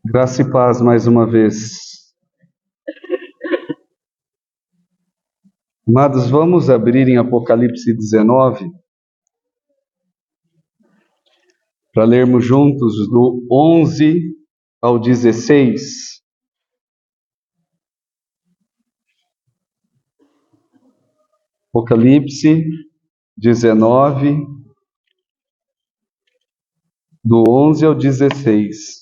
Graça e paz mais uma vez. Amados, vamos abrir em Apocalipse 19 para lermos juntos do 11 ao 16. Apocalipse 19, do 11 ao 16.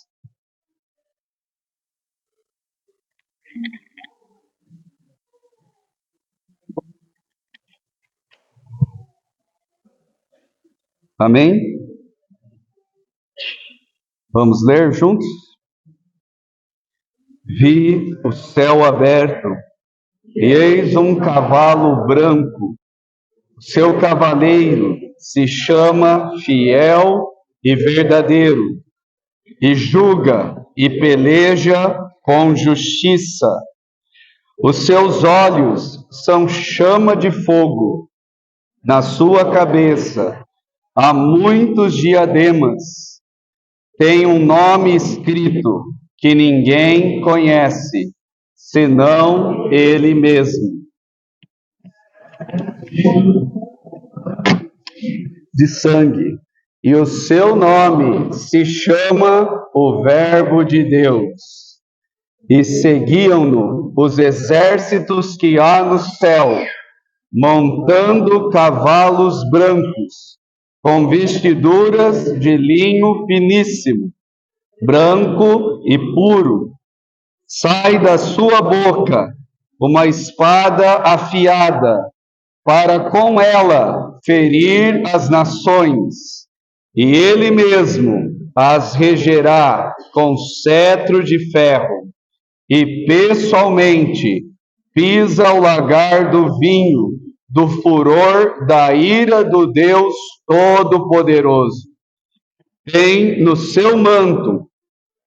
Amém? Vamos ler juntos? Vi o céu aberto, e eis um cavalo branco. O seu cavaleiro se chama Fiel e Verdadeiro, e julga e peleja com justiça. Os seus olhos são chama de fogo. Na sua cabeça há muitos diademas. Tem um nome escrito que ninguém conhece, senão ele mesmo. De sangue. E o seu nome se chama o Verbo de Deus. E seguiam-no os exércitos que há no céu, montando cavalos brancos, com vestiduras de linho finíssimo, branco e puro. Sai da sua boca uma espada afiada, para com ela ferir as nações, e ele mesmo as regerá com cetro de ferro, e pessoalmente pisa o lagar do vinho, do furor da ira do Deus Todo-Poderoso. Tem no seu manto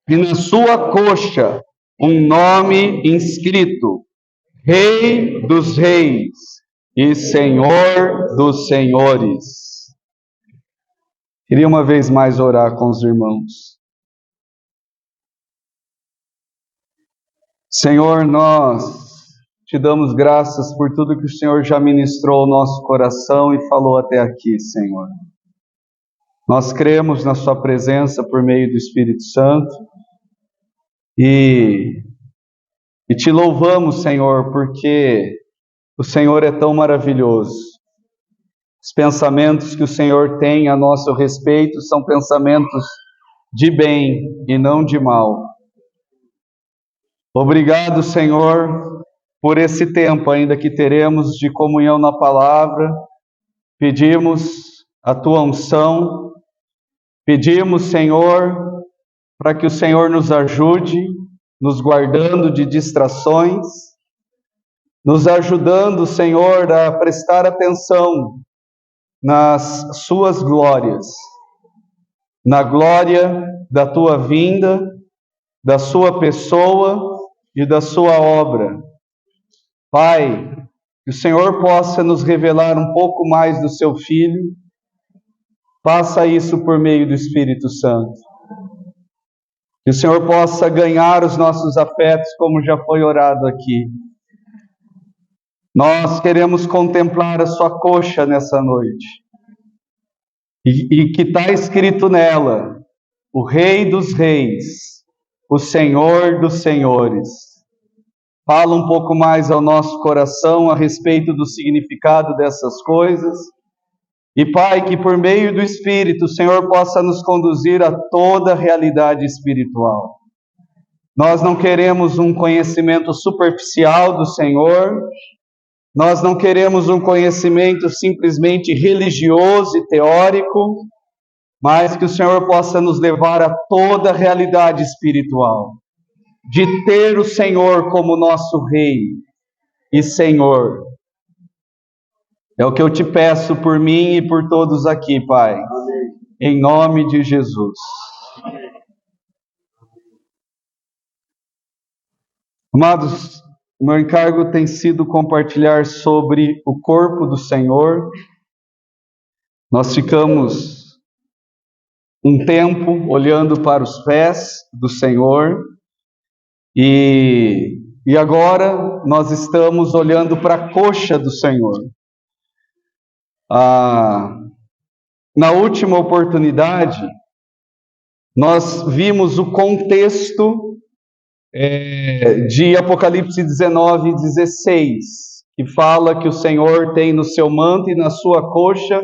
e na sua coxa um nome inscrito: Rei dos Reis e Senhor dos Senhores. Queria uma vez mais orar com os irmãos. Senhor, nós te damos graças por tudo que o Senhor já ministrou ao nosso coração e falou até aqui, Senhor. Nós cremos na sua presença por meio do Espírito Santo e te louvamos, Senhor, porque o Senhor é tão maravilhoso. Os pensamentos que o Senhor tem a nosso respeito são pensamentos de bem e não de mal. Obrigado, Senhor, por esse tempo ainda que teremos de comunhão na palavra. Pedimos a tua unção, pedimos, Senhor, para que o Senhor nos ajude, nos guardando de distrações, nos ajudando, Senhor, a prestar atenção nas suas glórias, na glória da tua vinda, da sua pessoa e da sua obra. Pai, que o Senhor possa nos revelar um pouco mais do seu Filho. Faça isso por meio do Espírito Santo. Que o Senhor possa ganhar os nossos afetos, como já foi orado aqui. Nós queremos contemplar a sua coxa nessa noite. E que está escrito nela: o Rei dos Reis, o Senhor dos Senhores. Fala um pouco mais ao nosso coração a respeito do significado dessas coisas. E, Pai, que por meio do Espírito o Senhor possa nos conduzir a toda a realidade espiritual. Nós não queremos um conhecimento superficial do Senhor, nós não queremos um conhecimento simplesmente religioso e teórico, mas que o Senhor possa nos levar a toda a realidade espiritual, de ter o Senhor como nosso Rei e Senhor. É o que eu te peço por mim e por todos aqui, Pai. Amém. Em nome de Jesus. Amados, o meu encargo tem sido compartilhar sobre o corpo do Senhor. Nós ficamos um tempo olhando para os pés do Senhor, e agora nós estamos olhando para a coxa do Senhor. Na última oportunidade, nós vimos o contexto de Apocalipse 19 e 16, que fala que o Senhor tem no seu manto e na sua coxa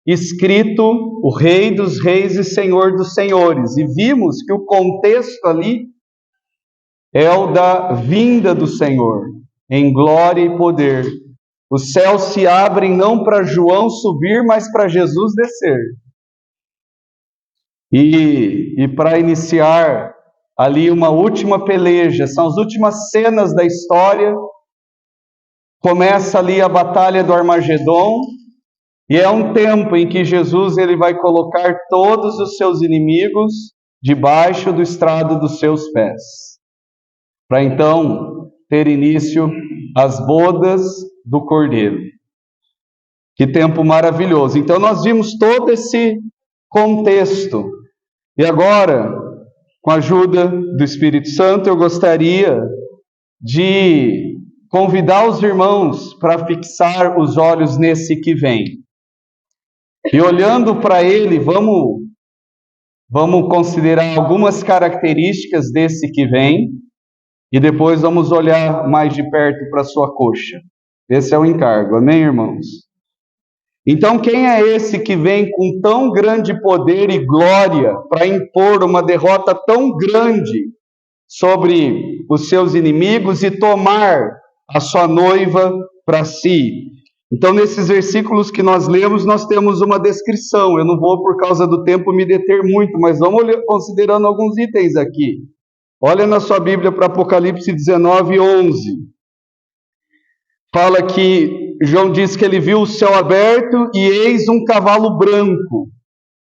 escrito o Rei dos Reis e Senhor dos Senhores. E vimos que o contexto ali é o da vinda do Senhor, em glória e poder. Os céus se abrem não para João subir, mas para Jesus descer. E para iniciar ali uma última peleja, são as últimas cenas da história. Começa ali a batalha do Armagedon, e é um tempo em que Jesus ele vai colocar todos os seus inimigos debaixo do estrado dos seus pés, para então ter início as bodas do Cordeiro. Que tempo maravilhoso! Então nós vimos todo esse contexto, e agora, com a ajuda do Espírito Santo, eu gostaria de convidar os irmãos para fixar os olhos nesse que vem. E olhando para ele, vamos considerar algumas características desse que vem, e depois vamos olhar mais de perto para a sua coxa. Esse é o encargo, amém, irmãos? Então, quem é esse que vem com tão grande poder e glória para impor uma derrota tão grande sobre os seus inimigos e tomar a sua noiva para si? Então, nesses versículos que nós lemos, nós temos uma descrição. Eu não vou, por causa do tempo, me deter muito, mas vamos considerando alguns itens aqui. Olha na sua Bíblia para Apocalipse 19, 11. Fala que João diz que ele viu o céu aberto e eis um cavalo branco.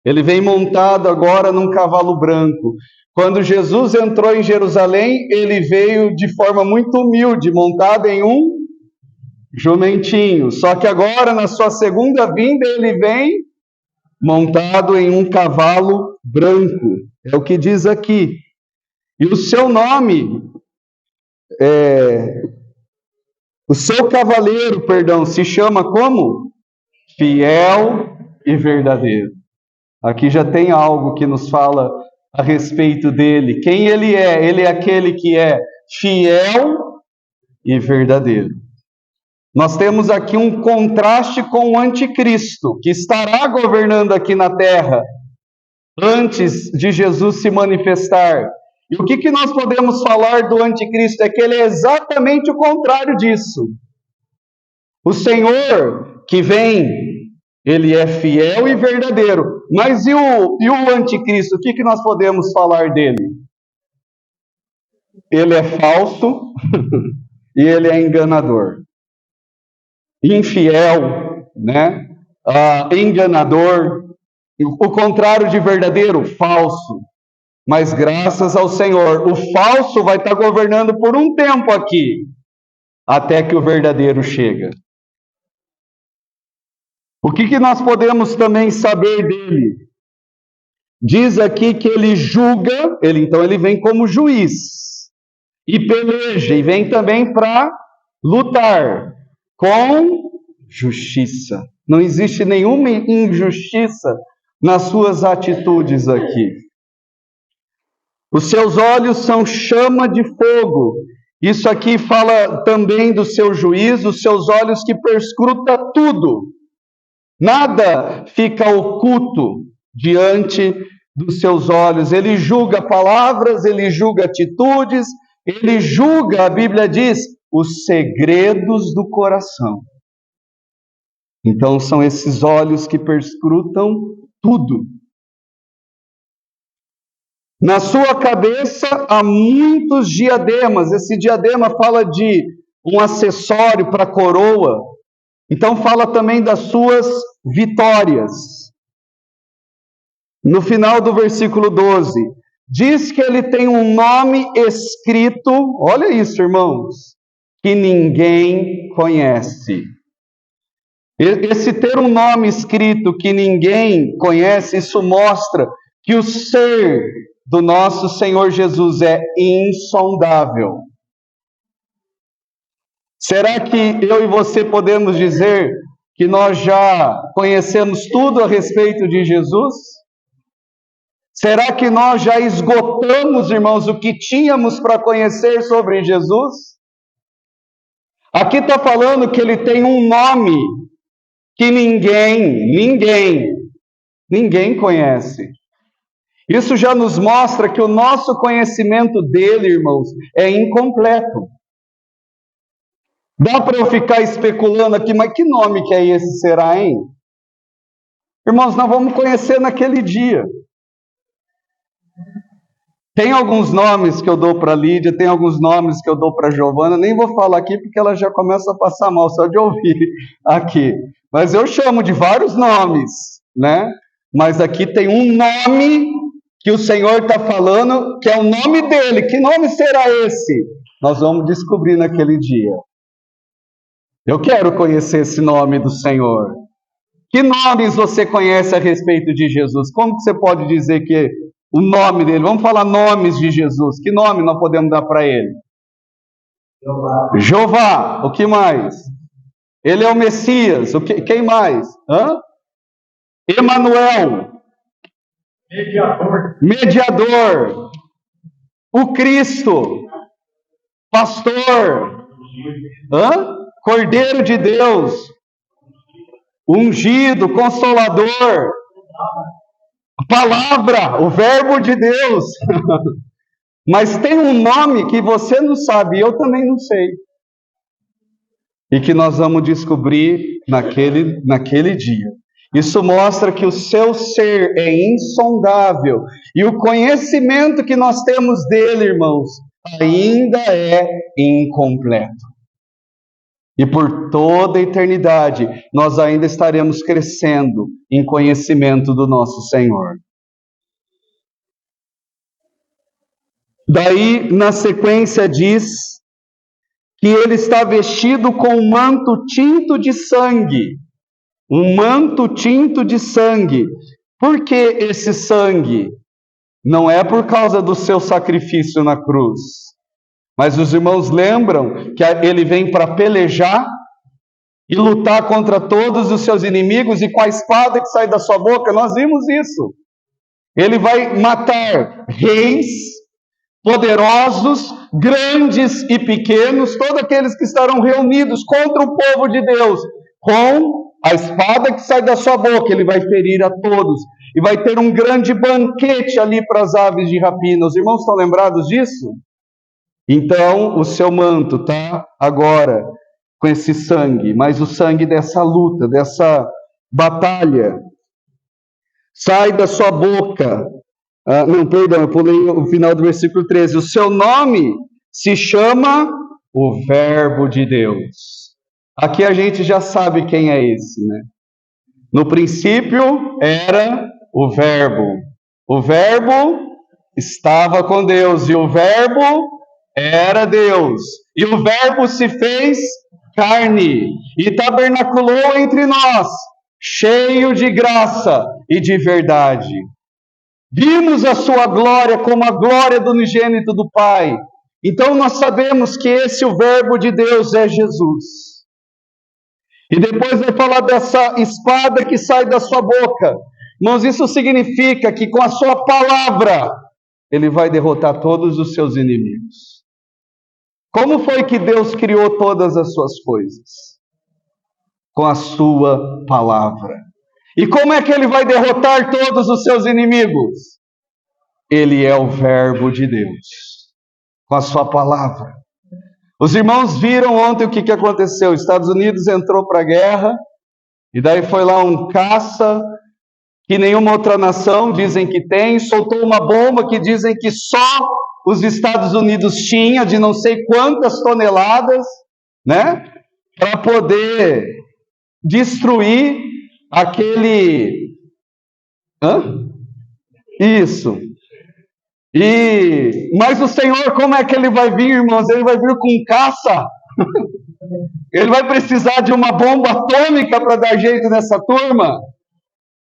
Ele vem montado agora num cavalo branco. Quando Jesus entrou em Jerusalém, ele veio de forma muito humilde, montado em um jumentinho. Só que agora, na sua segunda vinda, ele vem montado em um cavalo branco. É o que diz aqui. E o seu nome, o seu cavaleiro, se chama como? Fiel e verdadeiro. Aqui já tem algo que nos fala a respeito dele. Quem ele é? Ele é aquele que é fiel e verdadeiro. Nós temos aqui um contraste com o anticristo, que estará governando aqui na terra, antes de Jesus se manifestar. E o que nós podemos falar do anticristo? É que ele é exatamente o contrário disso. O Senhor que vem, ele é fiel e verdadeiro. Mas e o anticristo? O que nós podemos falar dele? Ele é falso e ele é enganador. Infiel, né? Enganador. O contrário de verdadeiro, falso. Mas graças ao Senhor, o falso vai estar governando por um tempo aqui, até que o verdadeiro chega. O que nós podemos também saber dele? Diz aqui que ele julga, então ele vem como juiz, e peleja, e vem também para lutar com justiça. Não existe nenhuma injustiça nas suas atitudes aqui. Os seus olhos são chama de fogo. Isso aqui fala também do seu juízo, os seus olhos que perscruta tudo. Nada fica oculto diante dos seus olhos. Ele julga palavras, ele julga atitudes, ele julga, a Bíblia diz, os segredos do coração. Então são esses olhos que perscrutam tudo. Na sua cabeça há muitos diademas. Esse diadema fala de um acessório para a coroa. Então fala também das suas vitórias. No final do versículo 12, diz que ele tem um nome escrito, olha isso, irmãos, que ninguém conhece. Esse ter um nome escrito que ninguém conhece, isso mostra que o ser do nosso Senhor Jesus é insondável? Será que eu e você podemos dizer que nós já conhecemos tudo a respeito de Jesus? Será que nós já esgotamos, irmãos, o que tínhamos para conhecer sobre Jesus? Aqui está falando que ele tem um nome que ninguém conhece. Isso já nos mostra que o nosso conhecimento dele, irmãos, é incompleto. Dá para eu ficar especulando aqui, mas que nome que é esse, será, hein? Irmãos, nós vamos conhecer naquele dia. Tem alguns nomes que eu dou para Lídia, tem alguns nomes que eu dou para Giovana, nem vou falar aqui porque ela já começa a passar mal só de ouvir aqui. Mas eu chamo de vários nomes, né? Mas aqui tem um nome que o Senhor está falando, que é o nome dele. Que nome será esse? Nós vamos descobrir naquele dia. Eu quero conhecer esse nome do Senhor. Que nomes você conhece a respeito de Jesus? Como que você pode dizer que o nome dele? Vamos falar nomes de Jesus. Que nome nós podemos dar para ele? Jeová. O que mais? Ele é o Messias. Quem mais? Emanuel. Mediador. O Cristo. Pastor. Cordeiro de Deus. Ungido. Consolador. Palavra, o verbo de Deus. Mas tem um nome que você não sabe, eu também não sei. E que nós vamos descobrir naquele dia. Isso mostra que o seu ser é insondável. E o conhecimento que nós temos dele, irmãos, ainda é incompleto. E por toda a eternidade, nós ainda estaremos crescendo em conhecimento do nosso Senhor. Daí, na sequência, diz que ele está vestido com um manto tinto de sangue. Um manto tinto de sangue. Por que esse sangue? Não é por causa do seu sacrifício na cruz. Mas os irmãos lembram que ele vem para pelejar e lutar contra todos os seus inimigos, e com a espada que sai da sua boca, nós vimos isso. Ele vai matar reis, poderosos, grandes e pequenos, todos aqueles que estarão reunidos contra o povo de Deus. Com a espada que sai da sua boca, ele vai ferir a todos. E vai ter um grande banquete ali para as aves de rapina. Os irmãos estão lembrados disso? Então, o seu manto está agora com esse sangue, mas o sangue dessa luta, dessa batalha, sai da sua boca. Eu pulei o final do versículo 13. O seu nome se chama o Verbo de Deus. Aqui a gente já sabe quem é esse, né? No princípio era o Verbo. O Verbo estava com Deus, e o Verbo era Deus, e o Verbo se fez carne, e tabernaculou entre nós, cheio de graça e de verdade. Vimos a sua glória como a glória do unigênito do Pai. Então nós sabemos que o Verbo de Deus é Jesus. E depois vai falar dessa espada que sai da sua boca. Irmãos, isso significa que com a sua palavra, ele vai derrotar todos os seus inimigos. Como foi que Deus criou todas as suas coisas? Com a sua palavra. E como é que ele vai derrotar todos os seus inimigos? Ele é o Verbo de Deus. Com a sua palavra. Os irmãos viram ontem o que aconteceu. Os Estados Unidos entrou para a guerra. E daí foi lá um caça que nenhuma outra nação dizem que tem. Soltou uma bomba que dizem que só os Estados Unidos tinha, de não sei quantas toneladas, né? Para poder destruir aquele... Isso. Mas o Senhor, como é que ele vai vir, irmãos? Ele vai vir com caça. Ele vai precisar de uma bomba atômica para dar jeito nessa turma?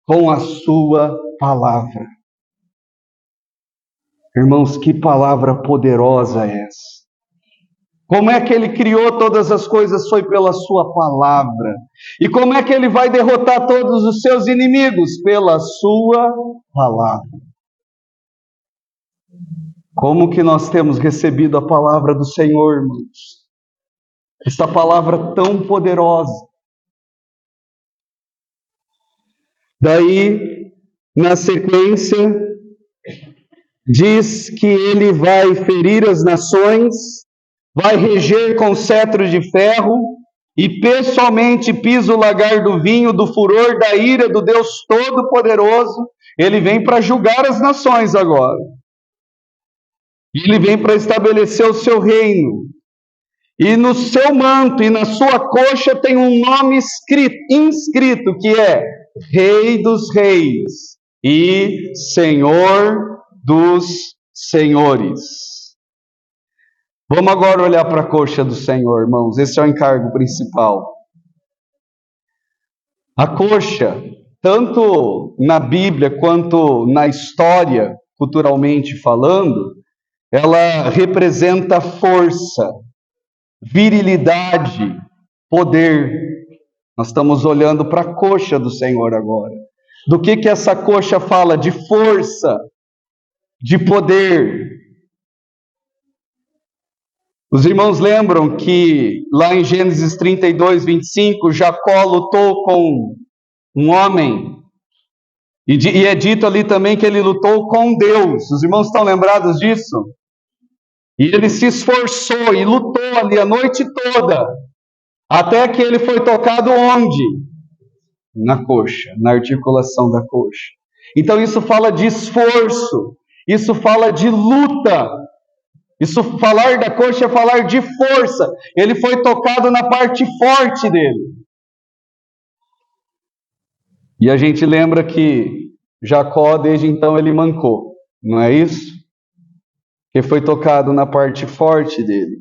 Com a sua palavra. Irmãos, que palavra poderosa é essa? Como é que ele criou todas as coisas? Foi pela sua palavra. E como é que ele vai derrotar todos os seus inimigos? Pela sua palavra. Como que nós temos recebido a palavra do Senhor, irmãos? Essa palavra tão poderosa. Daí, na sequência, diz que ele vai ferir as nações, vai reger com cetro de ferro, e pessoalmente pisa o lagar do vinho, do furor da ira do Deus Todo-Poderoso. Ele vem para julgar as nações agora. Ele vem para estabelecer o seu reino. E no seu manto e na sua coxa tem um nome inscrito, que é Rei dos Reis e Senhor dos Senhores. Vamos agora olhar para a coxa do Senhor, irmãos. Esse é o encargo principal. A coxa, tanto na Bíblia quanto na história, culturalmente falando, ela representa força, virilidade, poder. Nós estamos olhando para a coxa do Senhor agora. Do que essa coxa fala? De força, de poder. Os irmãos lembram que lá em Gênesis 32, 25, Jacó lutou com um homem, e é dito ali também que ele lutou com Deus. Os irmãos estão lembrados disso? E ele se esforçou e lutou ali a noite toda, até que ele foi tocado onde? Na coxa, na articulação da coxa. Então isso fala de esforço, isso fala de luta. Isso, falar da coxa é falar de força. Ele foi tocado na parte forte dele. E a gente lembra que Jacó, desde então, ele mancou. Não é isso? Que foi tocado na parte forte dele.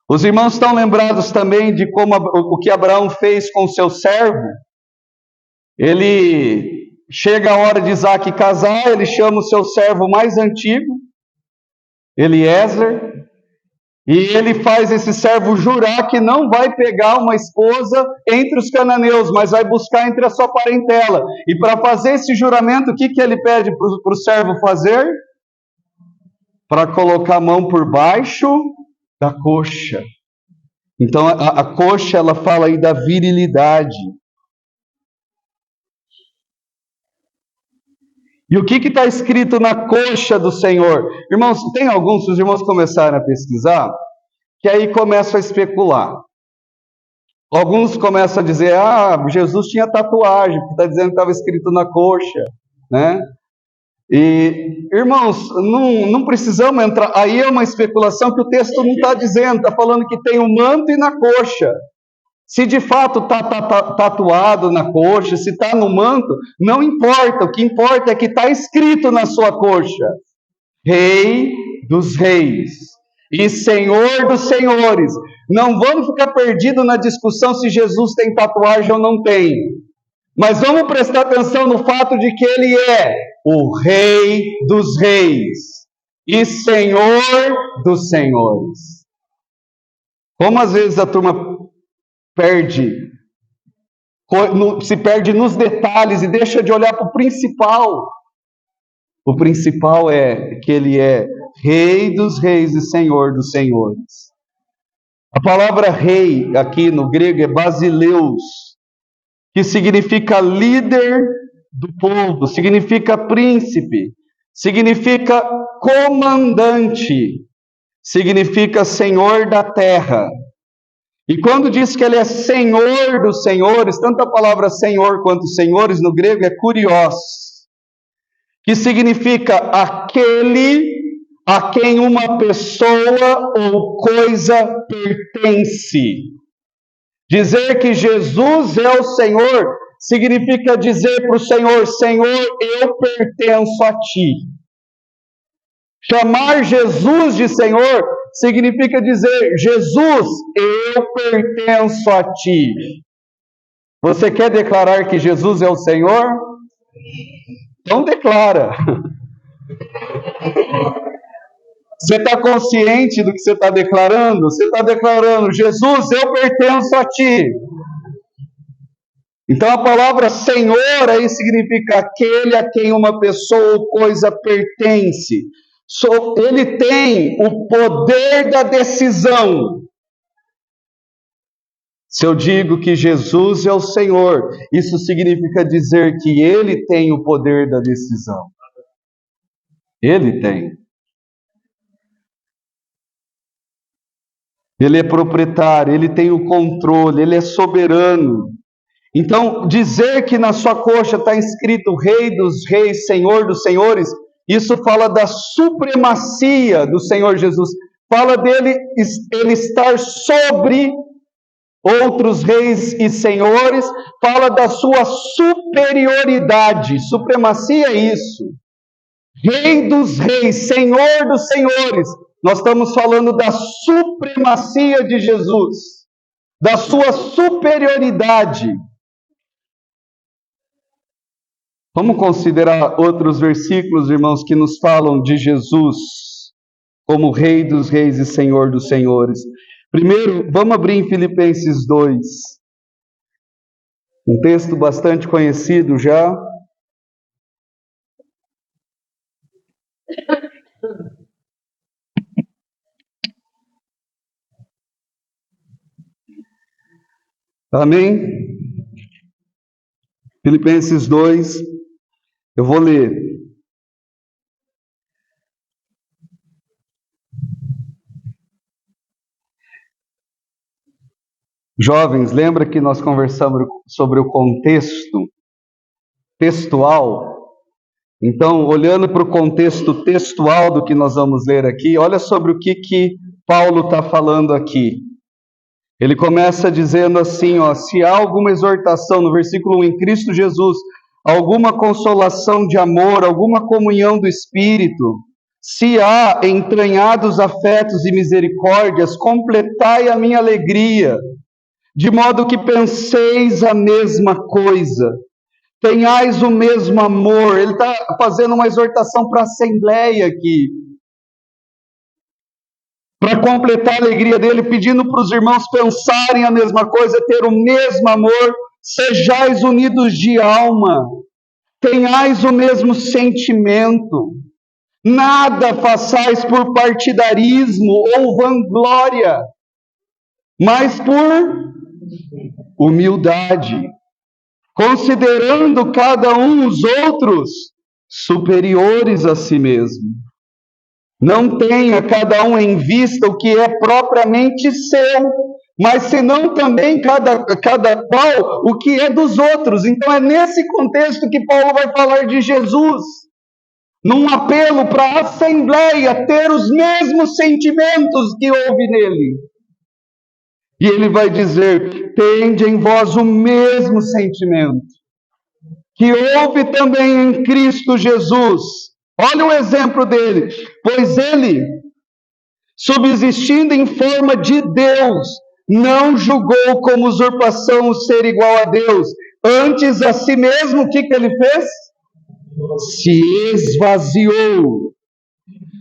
Os irmãos estão lembrados também de como o que Abraão fez com seu servo? Ele chega a hora de Isaac casar, ele chama o seu servo mais antigo, Eliezer, e ele faz esse servo jurar que não vai pegar uma esposa entre os cananeus, mas vai buscar entre a sua parentela. E para fazer esse juramento, o que ele pede para o servo fazer? Para colocar a mão por baixo da coxa. Então a coxa, ela fala aí da virilidade. E o que está escrito na coxa do Senhor? Irmãos, tem alguns, se os irmãos começarem a pesquisar, que aí começam a especular. Alguns começam a dizer, Jesus tinha tatuagem, porque está dizendo que estava escrito na coxa, né? E, irmãos, não precisamos entrar, aí é uma especulação que o texto não está dizendo, está falando que tem o manto e na coxa. Se de fato está tatuado na coxa, se está no manto, não importa. O que importa é que está escrito na sua coxa: Rei dos Reis e Senhor dos Senhores. Não vamos ficar perdidos na discussão se Jesus tem tatuagem ou não tem. Mas vamos prestar atenção no fato de que Ele é o Rei dos Reis e Senhor dos Senhores. Como às vezes a turma se perde nos detalhes e deixa de olhar para o principal. O principal é que Ele é Rei dos Reis e Senhor dos Senhores. A palavra rei aqui no grego é basileus, que significa líder do povo, significa príncipe, significa comandante, significa senhor da terra. E quando diz que Ele é Senhor dos Senhores, tanto a palavra Senhor quanto Senhores no grego é kurios, que significa aquele a quem uma pessoa ou coisa pertence. Dizer que Jesus é o Senhor significa dizer para o Senhor: Senhor, eu pertenço a Ti. Chamar Jesus de Senhor significa dizer: Jesus, eu pertenço a Ti. Você quer declarar que Jesus é o Senhor? Então declara. Você está consciente do que você está declarando? Você está declarando: Jesus, eu pertenço a ti. Então a palavra Senhor aí significa aquele a quem uma pessoa ou coisa pertence. Ele tem o poder da decisão. Se eu digo que Jesus é o Senhor, isso significa dizer que Ele tem o poder da decisão. Ele tem. Ele é proprietário, Ele tem o controle, Ele é soberano. Então, dizer que na sua coxa está escrito Rei dos Reis, Senhor dos Senhores, isso fala da supremacia do Senhor Jesus. Fala dele, Ele estar sobre outros reis e senhores, fala da sua superioridade. Supremacia é isso. Rei dos reis, Senhor dos senhores. Nós estamos falando da supremacia de Jesus, da sua superioridade. Vamos considerar outros versículos, irmãos, que nos falam de Jesus como Rei dos reis e Senhor dos senhores. Primeiro, vamos abrir em Filipenses 2, um texto bastante conhecido já. Amém? Filipenses 2, eu vou ler. Jovens, lembra que nós conversamos sobre o contexto textual? Então, olhando para o contexto textual do que nós vamos ler aqui, olha sobre o que Paulo está falando aqui. Ele começa dizendo assim, se há alguma exortação, no versículo 1, em Cristo Jesus, alguma consolação de amor, alguma comunhão do Espírito, se há entranhados afetos e misericórdias, completai a minha alegria, de modo que penseis a mesma coisa, tenhais o mesmo amor. Ele está fazendo uma exortação para a assembleia aqui, para completar a alegria dele, pedindo para os irmãos pensarem a mesma coisa, ter o mesmo amor, sejais unidos de alma, tenhais o mesmo sentimento, nada façais por partidarismo ou vanglória, mas por humildade, considerando cada um os outros superiores a si mesmo. Não tenha cada um em vista o que é propriamente seu, mas senão também cada qual o que é dos outros. Então é nesse contexto que Paulo vai falar de Jesus, num apelo para a assembleia ter os mesmos sentimentos que houve nele. E ele vai dizer: tende em vós o mesmo sentimento que houve também em Cristo Jesus. Olha o exemplo dele. Pois ele, subsistindo em forma de Deus, não julgou como usurpação o ser igual a Deus. Antes a si mesmo, o que ele fez? Se esvaziou,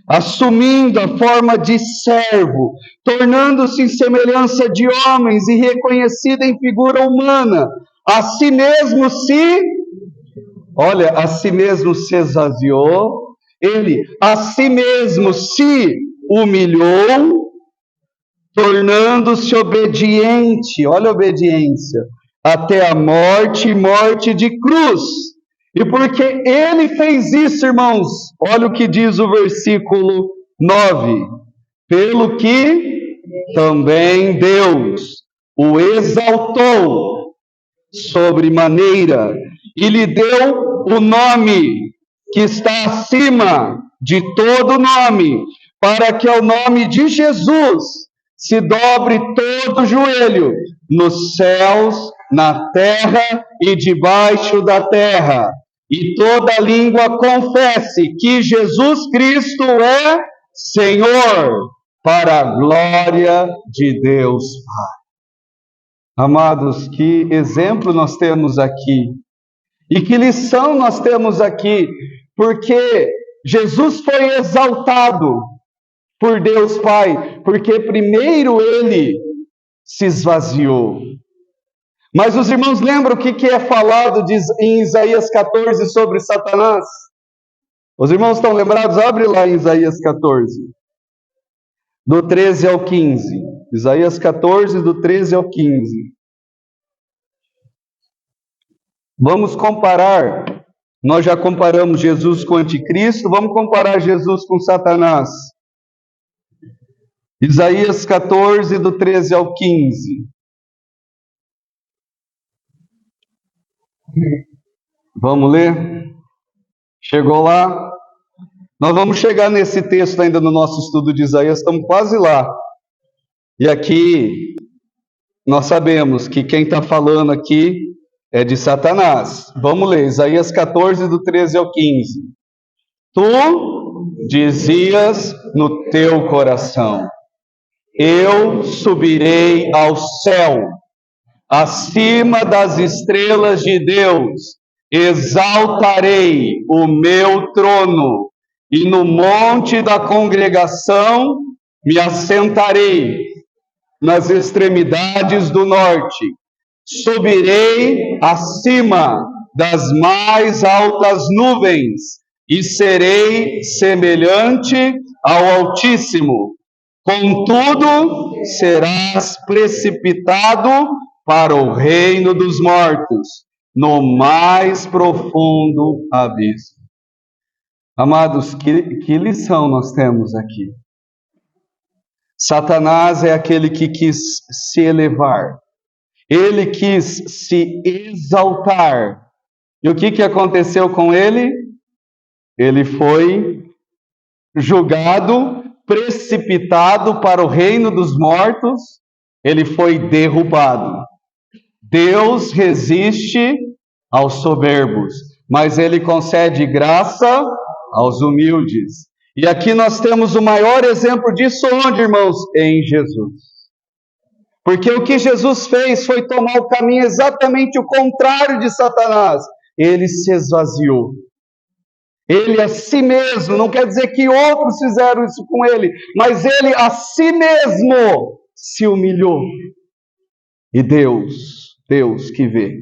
assumindo a forma de servo, tornando-se em semelhança de homens e reconhecido em figura humana, a si mesmo se esvaziou, ele a si mesmo se humilhou, tornando-se obediente, olha a obediência, até a morte de cruz. E porque ele fez isso, irmãos, olha o que diz o versículo 9: pelo que também Deus o exaltou sobremaneira e lhe deu o nome que está acima de todo nome, para que ao nome de Jesus se dobre todo o joelho, nos céus, na terra e debaixo da terra, e toda língua confesse que Jesus Cristo é Senhor, para a glória de Deus Pai. Amados, que exemplo nós temos aqui, e que lição nós temos aqui, porque Jesus foi exaltado por Deus Pai, porque primeiro ele se esvaziou. Mas os irmãos lembram o que é falado em Isaías 14 sobre Satanás? Os irmãos estão lembrados? Abre lá em Isaías 14, do 13 ao 15. Isaías 14, do 13 ao 15. Vamos comparar. Nós já comparamos Jesus com o anticristo, vamos comparar Jesus com Satanás. Isaías 14, do 13 ao 15. Vamos ler? Chegou lá? Nós vamos chegar nesse texto ainda no nosso estudo de Isaías, estamos quase lá. E aqui, nós sabemos que quem está falando aqui é de Satanás. Vamos ler, Isaías 14, do 13 ao 15. Tu dizias no teu coração: eu subirei ao céu, acima das estrelas de Deus, exaltarei o meu trono, e no monte da congregação me assentarei, nas extremidades do norte. Subirei acima das mais altas nuvens, e serei semelhante ao Altíssimo. Contudo, serás precipitado para o reino dos mortos, no mais profundo abismo. Amados, que lição nós temos aqui? Satanás é aquele que quis se elevar. Ele quis se exaltar. E o que aconteceu com ele? Ele foi julgado, precipitado para o reino dos mortos. Ele foi derrubado. Deus resiste aos soberbos, mas ele concede graça aos humildes. E aqui nós temos o maior exemplo disso onde, irmãos? Em Jesus. Porque o que Jesus fez foi tomar o caminho exatamente o contrário de Satanás. Ele se esvaziou. Ele a si mesmo, não quer dizer que outros fizeram isso com ele, mas ele a si mesmo se humilhou. E Deus que vê,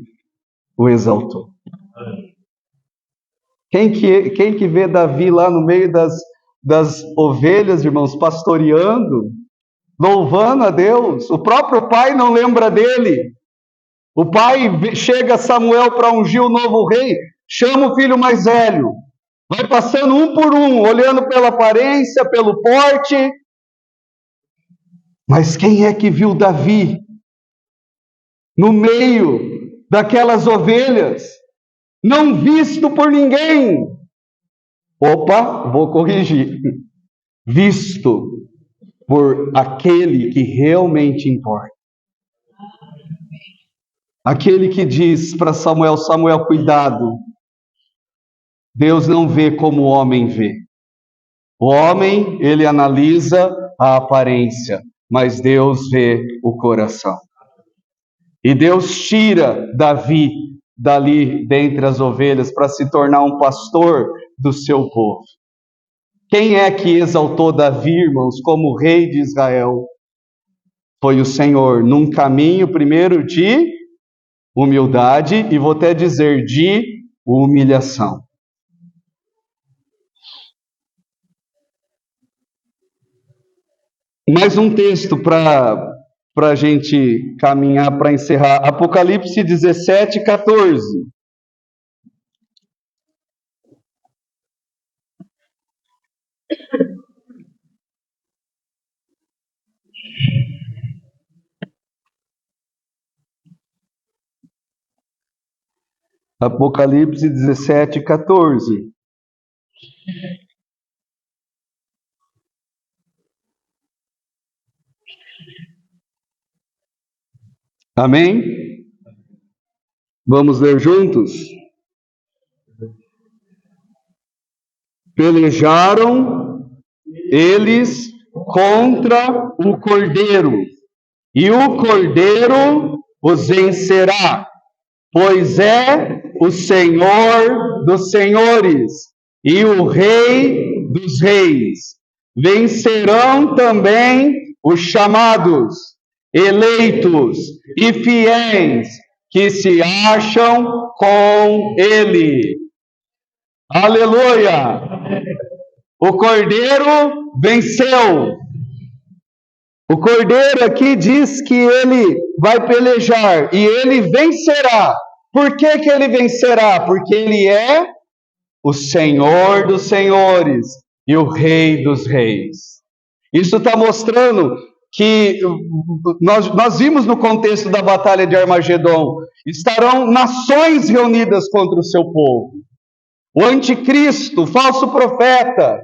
o exaltou. Quem que vê Davi lá no meio das ovelhas, irmãos, pastoreando, louvando a Deus? O próprio pai não lembra dele. O pai chega a Samuel para ungir o novo rei, chama o filho mais velho, vai passando um por um, olhando pela aparência, pelo porte. Mas quem é que viu Davi no meio daquelas ovelhas, não visto por ninguém? Opa, vou corrigir. Visto por aquele que realmente importa. Aquele que diz para Samuel: Samuel, cuidado. Deus não vê como o homem vê. O homem, ele analisa a aparência, mas Deus vê o coração. E Deus tira Davi dali dentre as ovelhas para se tornar um pastor do seu povo. Quem é que exaltou Davi, irmãos, como rei de Israel? Foi o Senhor, num caminho primeiro de humildade e vou até dizer de humilhação. Mais um texto para a gente caminhar para encerrar. Apocalipse 17, 14. Apocalipse 17, 14. Amém? Vamos ler juntos? Pelejaram eles contra o Cordeiro, e o Cordeiro os vencerá, pois é o Senhor dos senhores e o Rei dos Reis. Vencerão também os chamados, eleitos e fiéis que se acham com Ele. Aleluia! O Cordeiro venceu. O Cordeiro aqui diz que ele vai pelejar e ele vencerá. Por que que ele vencerá? Porque ele é o Senhor dos Senhores e o Rei dos Reis. Isso está mostrando que nós vimos no contexto da batalha de Armagedon, estarão nações reunidas contra o seu povo. O anticristo, o falso profeta.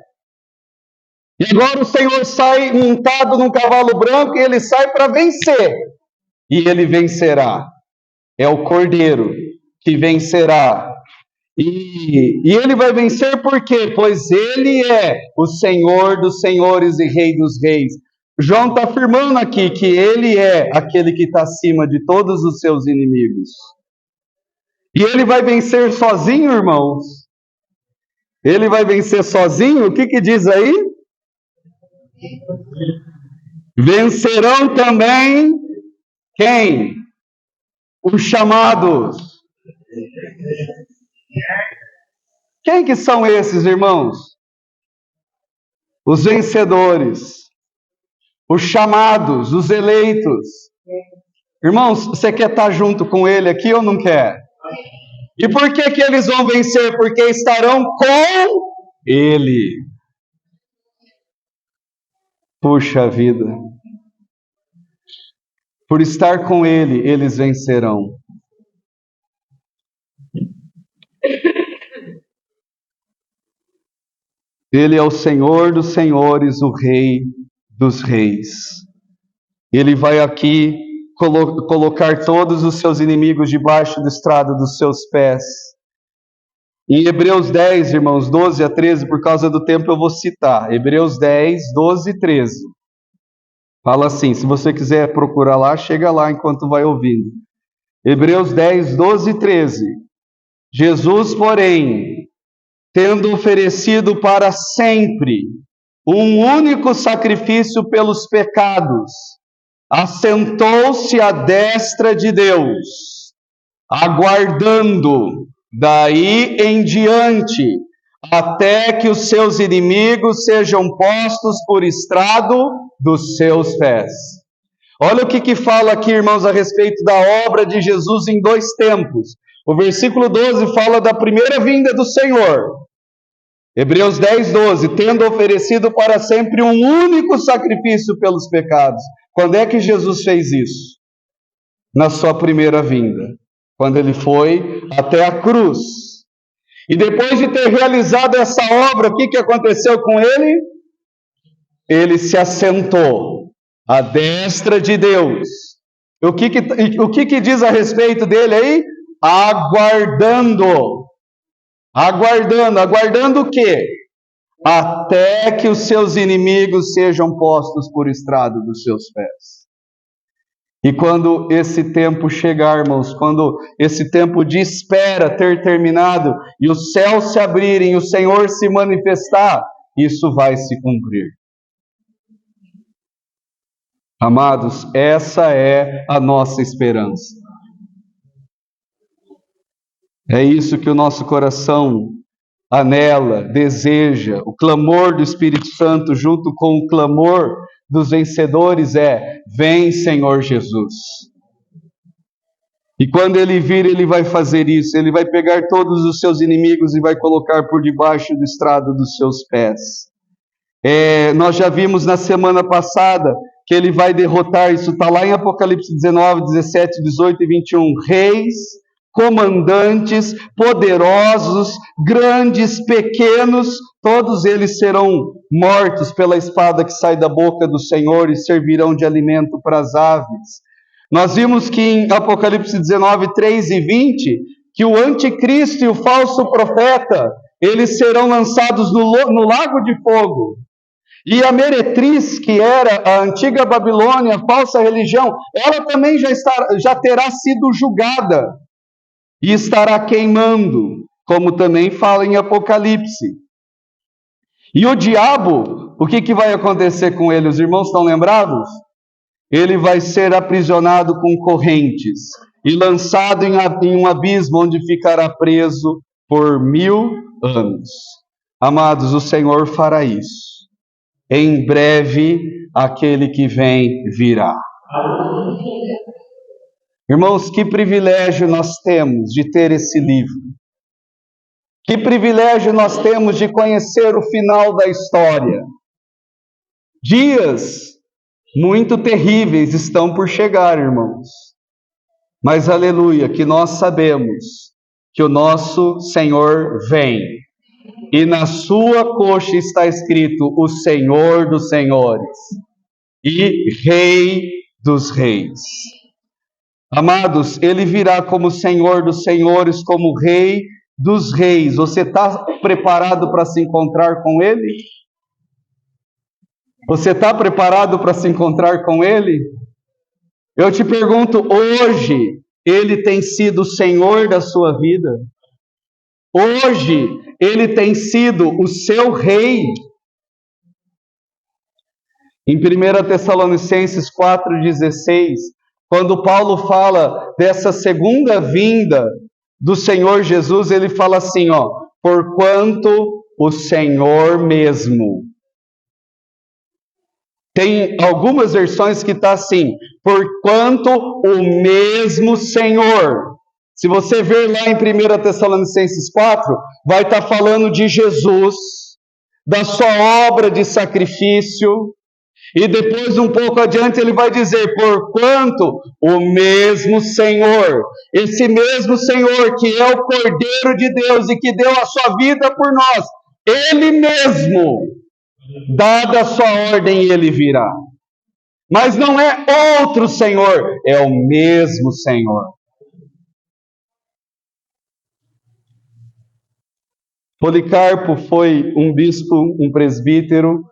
E agora o Senhor sai montado num cavalo branco e ele sai para vencer. E ele vencerá. É o Cordeiro que vencerá. E ele vai vencer por quê? Pois ele é o Senhor dos senhores e Rei dos reis. João está afirmando aqui que ele é aquele que está acima de todos os seus inimigos. E ele vai vencer sozinho, irmãos? Ele vai vencer sozinho? O que diz aí? Vencerão também quem? Os chamados. Quem que são esses, irmãos? Os vencedores, os chamados, os eleitos. Irmãos, você quer estar junto com ele aqui ou não quer? E por que que eles vão vencer? Porque estarão com ele. Puxa vida. Por estar com ele, eles vencerão. Ele é o Senhor dos senhores, o Rei dos reis. Ele vai aqui colocar todos os seus inimigos debaixo do estrado dos seus pés. Em Hebreus 10, irmãos, 12 a 13, por causa do tempo eu vou citar. Hebreus 10, 12 e 13. Fala assim, se você quiser procurar lá, chega lá enquanto vai ouvindo. Hebreus 10, 12 e 13. Jesus, porém, tendo oferecido para sempre um único sacrifício pelos pecados, assentou-se à destra de Deus, aguardando daí em diante, até que os seus inimigos sejam postos por estrado dos seus pés. Olha o que fala aqui, irmãos, a respeito da obra de Jesus em dois tempos. O versículo 12 fala da primeira vinda do Senhor. Hebreus 10, 12, tendo oferecido para sempre um único sacrifício pelos pecados. Quando é que Jesus fez isso? Na sua primeira vinda, quando ele foi até a cruz. E depois de ter realizado essa obra, o que aconteceu com ele? Ele se assentou à destra de Deus. O que diz a respeito dele aí? Aguardando o quê? Até que os seus inimigos sejam postos por estrado dos seus pés. E quando esse tempo chegar, irmãos, quando esse tempo de espera ter terminado, e os céus se abrirem, e o Senhor se manifestar, isso vai se cumprir. Amados, essa é a nossa esperança. É isso que o nosso coração anela, deseja. O clamor do Espírito Santo junto com o clamor dos vencedores é: vem, Senhor Jesus. E quando ele vir, ele vai fazer isso. Ele vai pegar todos os seus inimigos e vai colocar por debaixo do estrado dos seus pés. Nós já vimos na semana passada que ele vai derrotar, isso está lá em Apocalipse 19, 17, 18 e 21, reis, comandantes, poderosos, grandes, pequenos, todos eles serão mortos pela espada que sai da boca do Senhor e servirão de alimento para as aves. Nós vimos que em Apocalipse 19, 3 e 20, que o anticristo e o falso profeta, eles serão lançados no lago de fogo. E a meretriz, que era a antiga Babilônia, a falsa religião, ela também já terá sido julgada e estará queimando, como também fala em Apocalipse. E o diabo, o que vai acontecer com ele? Os irmãos estão lembrados? Ele vai ser aprisionado com correntes e lançado em um abismo onde ficará preso por 1000 anos. Amados, o Senhor fará isso. Em breve, aquele que vem virá. Irmãos, que privilégio nós temos de ter esse livro. Que privilégio nós temos de conhecer o final da história. Dias muito terríveis estão por chegar, irmãos. Mas, aleluia, que nós sabemos que o nosso Senhor vem. E na sua coxa está escrito o Senhor dos Senhores e Rei dos Reis. Amados, Ele virá como Senhor dos Senhores, como Rei dos Reis. Você está preparado para se encontrar com Ele? Você está preparado para se encontrar com Ele? Eu te pergunto, hoje, Ele tem sido o Senhor da sua vida? Hoje, Ele tem sido o seu Rei? Em 1 Tessalonicenses 4,16, quando Paulo fala dessa segunda vinda do Senhor Jesus, ele fala assim, porquanto o Senhor mesmo. Tem algumas versões que está assim, porquanto o mesmo Senhor. Se você ver lá em 1 Tessalonicenses 4, vai estar falando de Jesus, da sua obra de sacrifício, e depois um pouco adiante ele vai dizer, porquanto o mesmo Senhor, esse mesmo Senhor que é o Cordeiro de Deus e que deu a sua vida por nós, Ele mesmo, dada a sua ordem, Ele virá. Mas não é outro Senhor, é o mesmo Senhor. Policarpo foi um bispo, um presbítero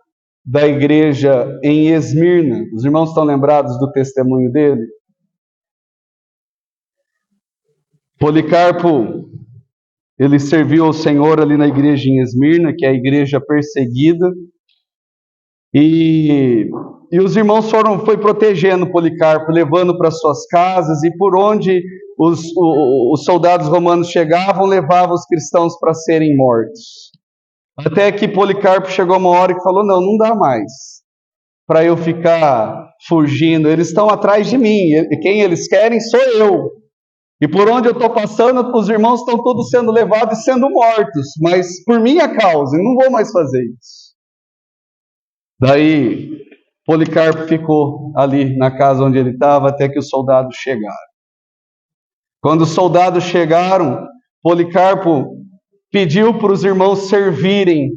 da igreja em Esmirna. Os irmãos estão lembrados do testemunho dele? Policarpo, ele serviu ao Senhor ali na igreja em Esmirna, que é a igreja perseguida, e os irmãos foi protegendo Policarpo, levando para suas casas, e por onde os soldados romanos chegavam, levavam os cristãos para serem mortos. Até que Policarpo chegou uma hora que falou, não dá mais para eu ficar fugindo, eles estão atrás de mim, quem eles querem sou eu. E por onde eu estou passando, os irmãos estão todos sendo levados e sendo mortos, mas por minha causa, eu não vou mais fazer isso. Daí, Policarpo ficou ali na casa onde ele estava, até que os soldados chegaram. Quando os soldados chegaram, Policarpo pediu para os irmãos servirem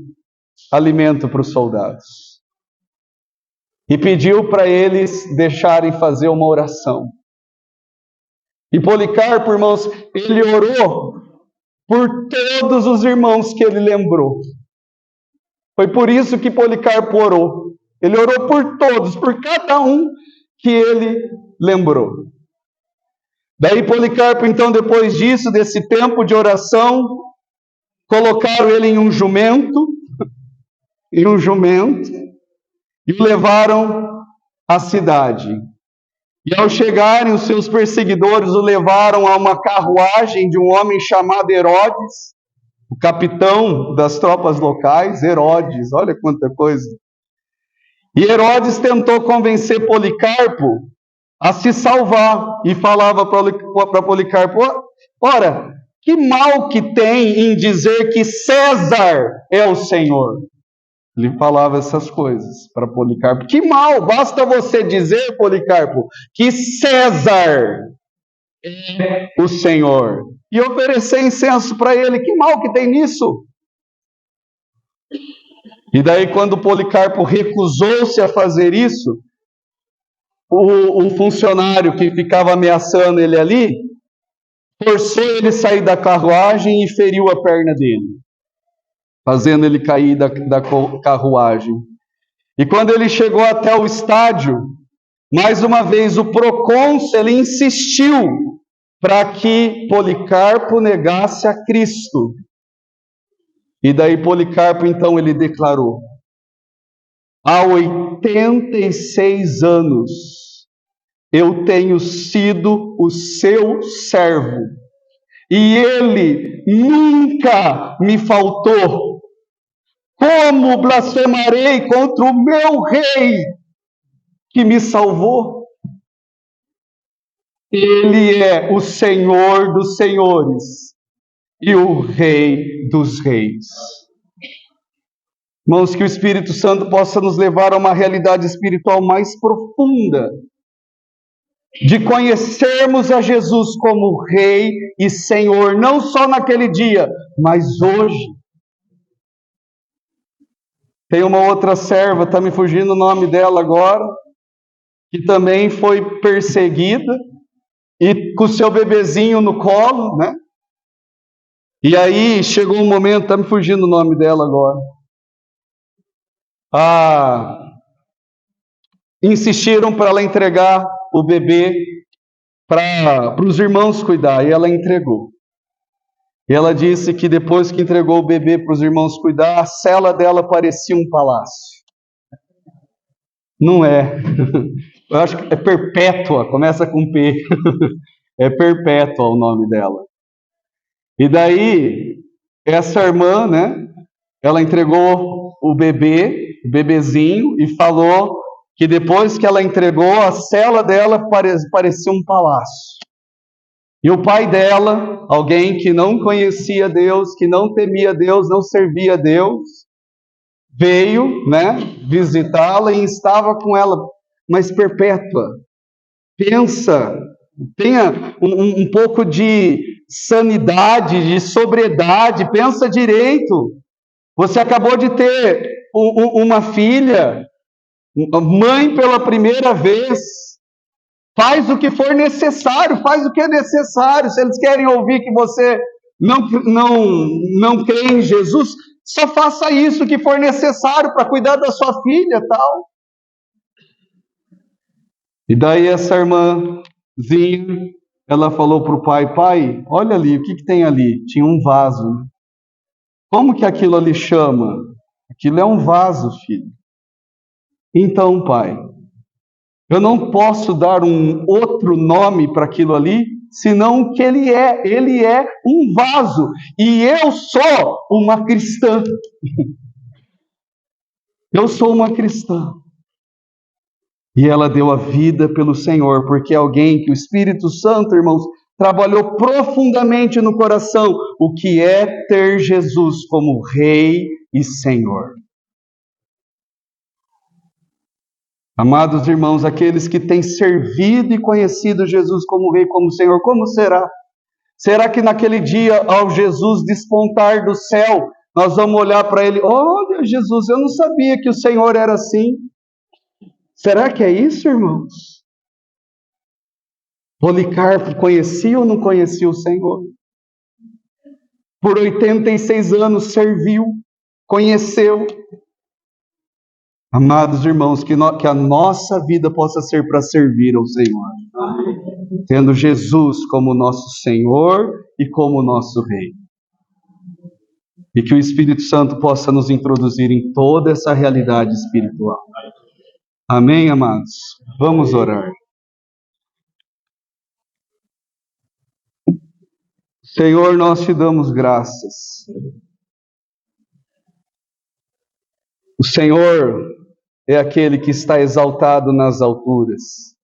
alimento para os soldados. E pediu para eles deixarem fazer uma oração. E Policarpo, irmãos, ele orou por todos os irmãos que ele lembrou. Foi por isso que Policarpo orou. Ele orou por todos, por cada um que ele lembrou. Daí Policarpo, então, depois disso, desse tempo de oração, colocaram ele em um jumento, e o levaram à cidade. E ao chegarem, os seus perseguidores o levaram a uma carruagem de um homem chamado Herodes, o capitão das tropas locais. Herodes, olha quanta coisa. E Herodes tentou convencer Policarpo a se salvar, e falava para Policarpo, ora, que mal que tem em dizer que César é o Senhor? Ele falava essas coisas para Policarpo. Que mal, basta você dizer, Policarpo, que César é o Senhor. E oferecer incenso para ele. Que mal que tem nisso? E daí, quando Policarpo recusou-se a fazer isso, o funcionário que ficava ameaçando ele ali, forçou ele a sair da carruagem e feriu a perna dele, fazendo ele cair da carruagem. E quando ele chegou até o estádio, mais uma vez o procônsul ele insistiu para que Policarpo negasse a Cristo. E daí Policarpo, então, ele declarou: há 86 anos eu tenho sido o seu servo, e ele nunca me faltou. Como blasfemarei contra o meu rei que me salvou? Ele é o Senhor dos senhores e o Rei dos reis. Irmãos, que o Espírito Santo possa nos levar a uma realidade espiritual mais profunda, de conhecermos a Jesus como Rei e Senhor, não só naquele dia, mas hoje. Tem uma outra serva, está me fugindo o nome dela agora, que também foi perseguida, e com o seu bebezinho no colo, né? E aí chegou um momento, está me fugindo o nome dela agora. Insistiram para ela entregar o bebê para os irmãos cuidar, e ela entregou. E ela disse que depois que entregou o bebê para os irmãos cuidar, a cela dela parecia um palácio. Não é. Eu acho que é Perpétua, começa com P. É Perpétua o nome dela. E daí, essa irmã, né, ela entregou o bebezinho, e falou que depois que ela entregou, a cela dela parecia um palácio. E o pai dela, alguém que não conhecia Deus, que não temia Deus, não servia Deus, veio, né, visitá-la e estava com ela. Mas Perpétua, pensa, tenha um pouco de sanidade, de sobriedade, pensa direito. Você acabou de ter uma filha, mãe pela primeira vez. Faz o que for necessário, faz o que é necessário. Se eles querem ouvir que você não crê em Jesus, só faça isso que for necessário para cuidar da sua filha, tal. E daí essa irmãzinha, ela falou para o pai: pai, olha ali, o que tem ali? Tinha um vaso, né? Como que aquilo ali chama? Aquilo é um vaso, filho. Então, pai, eu não posso dar um outro nome para aquilo ali, senão o que ele é. Ele é um vaso. E eu sou uma cristã. Eu sou uma cristã. E ela deu a vida pelo Senhor, porque é alguém que o Espírito Santo, irmãos, trabalhou profundamente no coração o que é ter Jesus como Rei e Senhor. Amados irmãos, aqueles que têm servido e conhecido Jesus como Rei, como Senhor, como será? Será que naquele dia, ao Jesus despontar do céu, nós vamos olhar para Ele: olha, Jesus, eu não sabia que o Senhor era assim. Será que é isso, irmãos? Policarpo conhecia ou não conhecia o Senhor? Por 86 anos serviu, conheceu. Amados irmãos, que a nossa vida possa ser para servir ao Senhor, tendo Jesus como nosso Senhor e como nosso Rei. E que o Espírito Santo possa nos introduzir em toda essa realidade espiritual. Amém, amados? Vamos orar. Senhor, nós te damos graças. O Senhor é aquele que está exaltado nas alturas.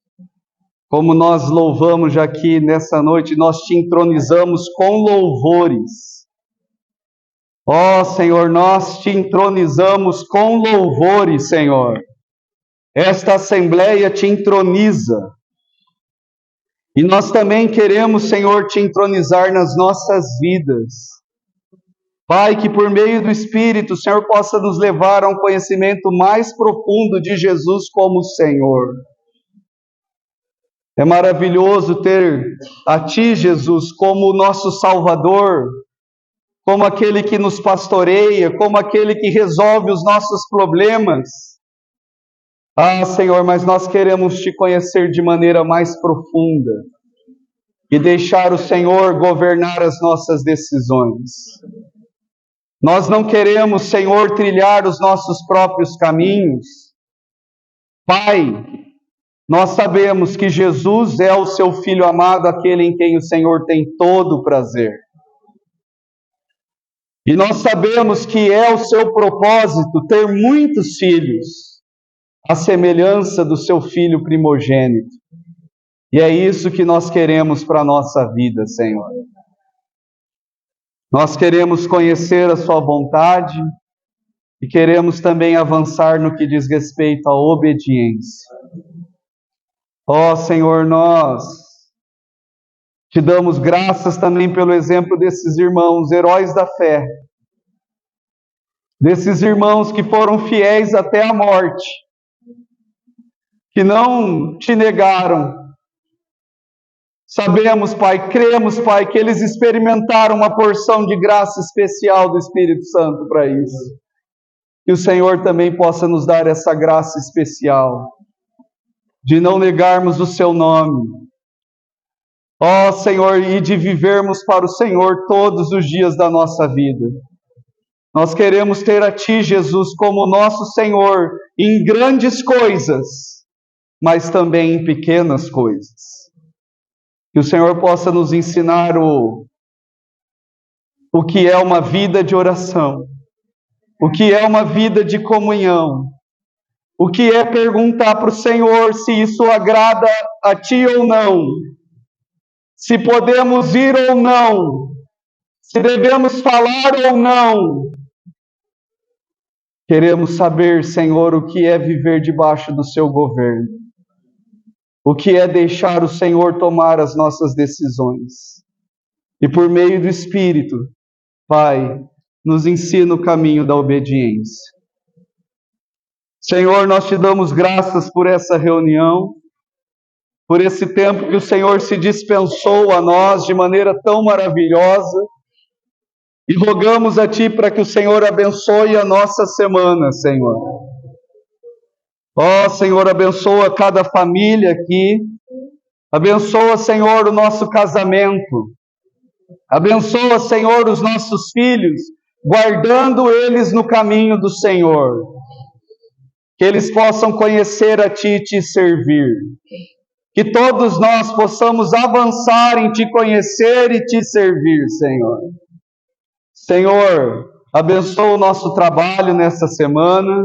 Como nós louvamos já aqui nessa noite, nós te entronizamos com louvores. Ó Senhor, nós te entronizamos com louvores, Senhor. Esta assembleia te entroniza. E nós também queremos, Senhor, te entronizar nas nossas vidas. Pai, que por meio do Espírito, o Senhor possa nos levar a um conhecimento mais profundo de Jesus como Senhor. É maravilhoso ter a Ti, Jesus, como o nosso Salvador, como aquele que nos pastoreia, como aquele que resolve os nossos problemas. Ah, Senhor, mas nós queremos Te conhecer de maneira mais profunda e deixar o Senhor governar as nossas decisões. Nós não queremos, Senhor, trilhar os nossos próprios caminhos. Pai, nós sabemos que Jesus é o seu Filho amado, aquele em quem o Senhor tem todo o prazer. E nós sabemos que é o seu propósito ter muitos filhos, à semelhança do seu Filho primogênito. E é isso que nós queremos para a nossa vida, Senhor. Nós queremos conhecer a sua vontade e queremos também avançar no que diz respeito à obediência. Ó Senhor, nós te damos graças também pelo exemplo desses irmãos, heróis da fé, desses irmãos que foram fiéis até a morte, que não te negaram. Sabemos, Pai, cremos, Pai, que eles experimentaram uma porção de graça especial do Espírito Santo para isso. Que o Senhor também possa nos dar essa graça especial, de não negarmos o Seu nome. Ó Senhor, e de vivermos para o Senhor todos os dias da nossa vida. Nós queremos ter a Ti, Jesus, como nosso Senhor, em grandes coisas, mas também em pequenas coisas. Que o Senhor possa nos ensinar o que é uma vida de oração, o que é uma vida de comunhão, o que é perguntar para o Senhor se isso agrada a Ti ou não, se podemos ir ou não, se devemos falar ou não. Queremos saber, Senhor, o que é viver debaixo do Seu governo, o que é deixar o Senhor tomar as nossas decisões. E por meio do Espírito, Pai, nos ensina o caminho da obediência. Senhor, nós te damos graças por essa reunião, por esse tempo que o Senhor se dispensou a nós de maneira tão maravilhosa, e rogamos a Ti para que o Senhor abençoe a nossa semana, Senhor. Ó Senhor, abençoa cada família aqui, abençoa, Senhor, o nosso casamento, abençoa, Senhor, os nossos filhos, guardando eles no caminho do Senhor, que eles possam conhecer a Ti e Te servir, que todos nós possamos avançar em Te conhecer e Te servir, Senhor. Senhor, abençoa o nosso trabalho nessa semana,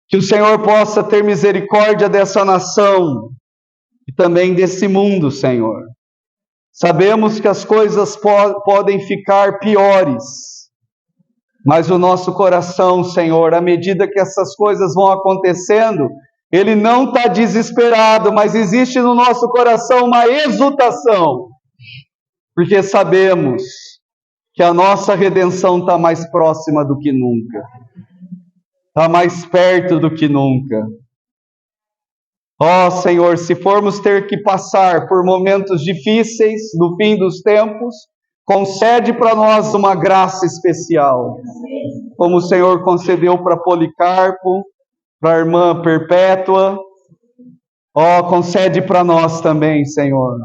que o Senhor possa ter misericórdia dessa nação e também desse mundo, Senhor. Sabemos que as coisas podem ficar piores, mas o nosso coração, Senhor, à medida que essas coisas vão acontecendo, ele não está desesperado, mas existe no nosso coração uma exultação, porque sabemos que a nossa redenção está mais próxima do que nunca. Está mais perto do que nunca. Ó Senhor, se formos ter que passar por momentos difíceis no fim dos tempos, concede para nós uma graça especial, como o Senhor concedeu para Policarpo, para a irmã Perpétua. Ó, concede para nós também, Senhor.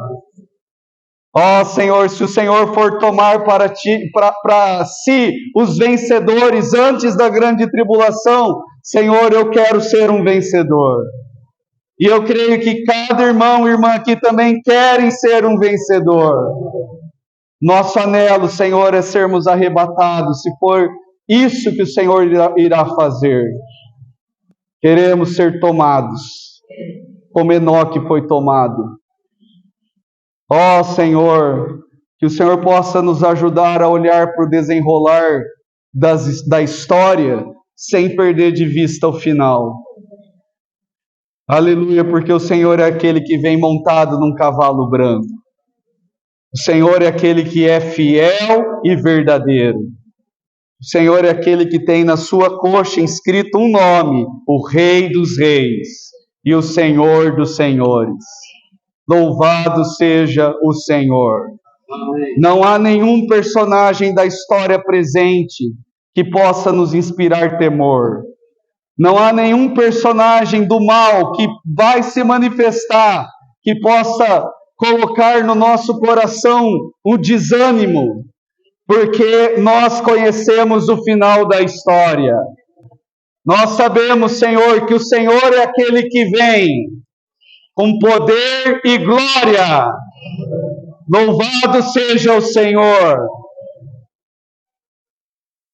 Ó Senhor, se o Senhor for tomar para si os vencedores antes da grande tribulação, Senhor, eu quero ser um vencedor. E eu creio que cada irmão e irmã aqui também querem ser um vencedor. Nosso anelo, Senhor, é sermos arrebatados, se for isso que o Senhor irá fazer. Queremos ser tomados, como Enoque foi tomado. Ó Senhor, que o Senhor possa nos ajudar a olhar para o desenrolar da história, sem perder de vista o final. Aleluia, porque o Senhor é aquele que vem montado num cavalo branco. O Senhor é aquele que é fiel e verdadeiro. O Senhor é aquele que tem na sua coxa inscrito um nome, o Rei dos Reis e o Senhor dos Senhores. Louvado seja o Senhor. Amém. Não há nenhum personagem da história presente que possa nos inspirar temor. Não há nenhum personagem do mal que vai se manifestar, que possa colocar no nosso coração o desânimo, porque nós conhecemos o final da história. Nós sabemos, Senhor, que o Senhor é aquele que vem com poder e glória. Louvado seja o Senhor.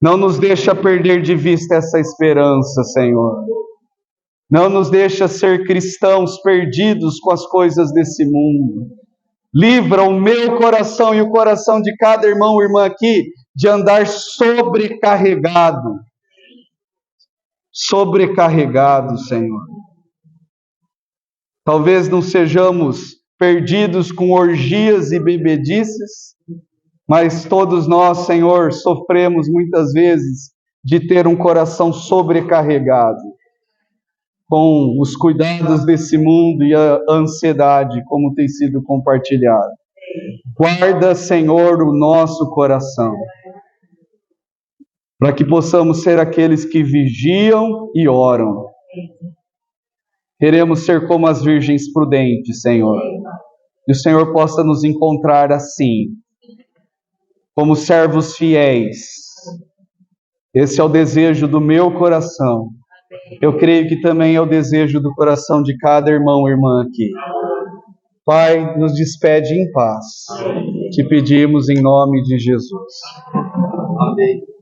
Não nos deixa perder de vista essa esperança, Senhor. Não nos deixa ser cristãos perdidos com as coisas desse mundo. Livra o meu coração e o coração de cada irmão e irmã aqui de andar sobrecarregado. Sobrecarregado, Senhor. Talvez não sejamos perdidos com orgias e bebedices, mas todos nós, Senhor, sofremos muitas vezes de ter um coração sobrecarregado com os cuidados desse mundo e a ansiedade, como tem sido compartilhado. Guarda, Senhor, o nosso coração, para que possamos ser aqueles que vigiam e oram. Queremos ser como as virgens prudentes, Senhor. E o Senhor possa nos encontrar assim, como servos fiéis. Esse é o desejo do meu coração. Eu creio que também é o desejo do coração de cada irmão e irmã aqui. Pai, nos despede em paz. Te pedimos em nome de Jesus. Amém.